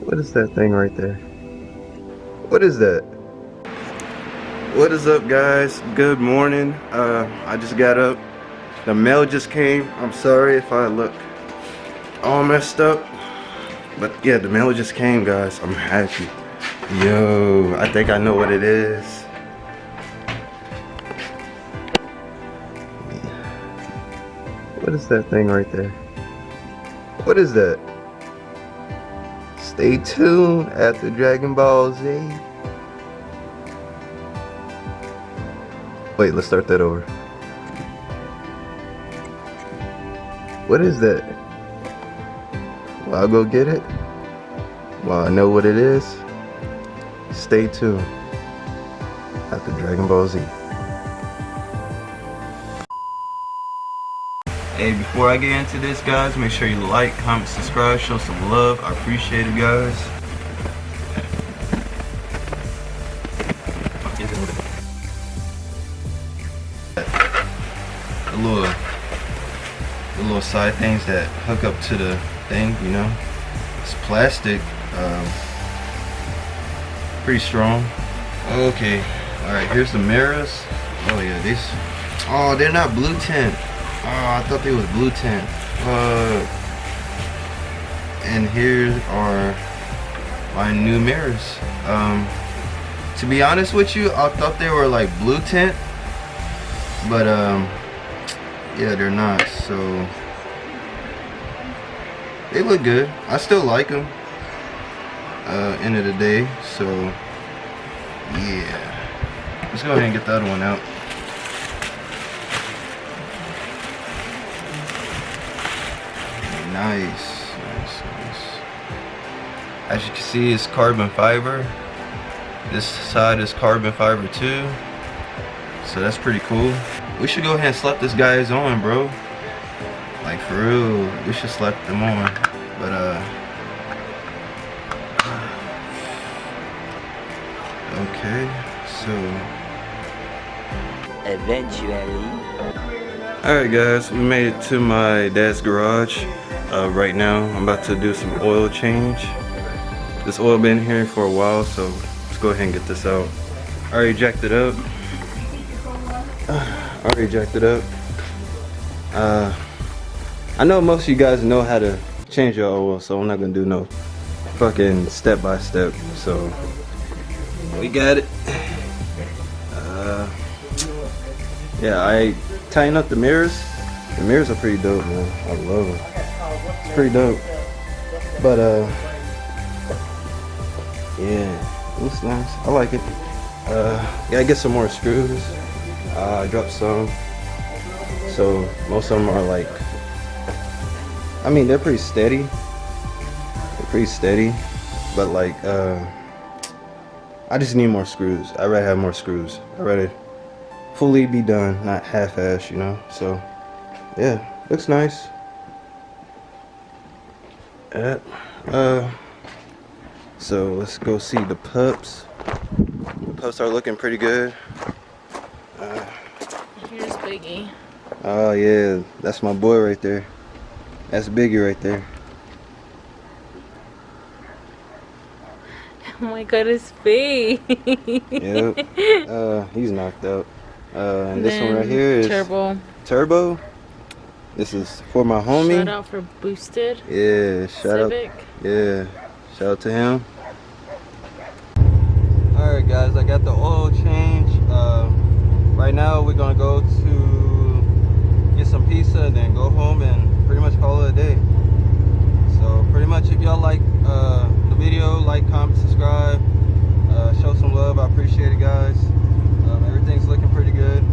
What is that thing right there? What is that? What is up, guys? Good morning. I just got up. The mail just came. I'm sorry if I look all messed up. But yeah, the mail just came, guys. I'm happy. Yo, I think I know what it is. What is that thing right there? What is that? Stay tuned after Dragon Ball Z. Wait, let's start that over. What is that? Well, I'll go get it. Well, I know what it is. Stay tuned after Dragon Ball Z. Hey, before I get into this, guys, make sure you like, comment, subscribe, show some love. I appreciate it, guys. The little side things that hook up to the thing, you know. It's plastic, pretty strong. Okay, all right, here's the mirrors. Oh yeah, these, oh, they're not blue tint. Oh, I thought they was blue tint. And here are my new mirrors. To be honest with you, I thought they were like blue tint, but yeah, they're not. So they look good. I still like them. End of the day. So yeah, let's go ahead and get the other one out. Nice. As you can see, it's carbon fiber. This side is carbon fiber too. So that's pretty cool. We should go ahead and slap this guy's on, bro. Like for real, we should slap them on. But okay, so eventually. Alright guys, we made it to my dad's garage. Right now I'm about to do some oil change. This oil been here for a while, so let's go ahead and get this out. I already jacked it up. I know most of you guys know how to change your oil, so I'm not gonna do no fucking step by step. So we got it. Yeah, I tighten up the mirrors. The mirrors are pretty dope, man. I love them. It's pretty dope. But yeah, it looks nice. I like it. Gotta get some more screws. I dropped some. So most of them are like, I mean, they're pretty steady. But like, I just need more screws. I'd rather have more screws. I'd rather fully be done, not half-ass, you know. So yeah, looks nice. So let's go see the pups. The pups are looking pretty good. Here's Biggie. Oh yeah, that's my boy right there. That's Biggie right there. Oh my god, his face. Yep. He's knocked out. And this one right here is Turbo. This is for my homie. Shout out for Boosted. Yeah, Civic. Yeah, shout out to him. Alright guys, I got the oil change. Right now we're gonna go to get some pizza and then go home and pretty much call it a day. So pretty much, if y'all like the video, like, comment, subscribe, show some love. I appreciate it, guys. Everything's looking pretty good.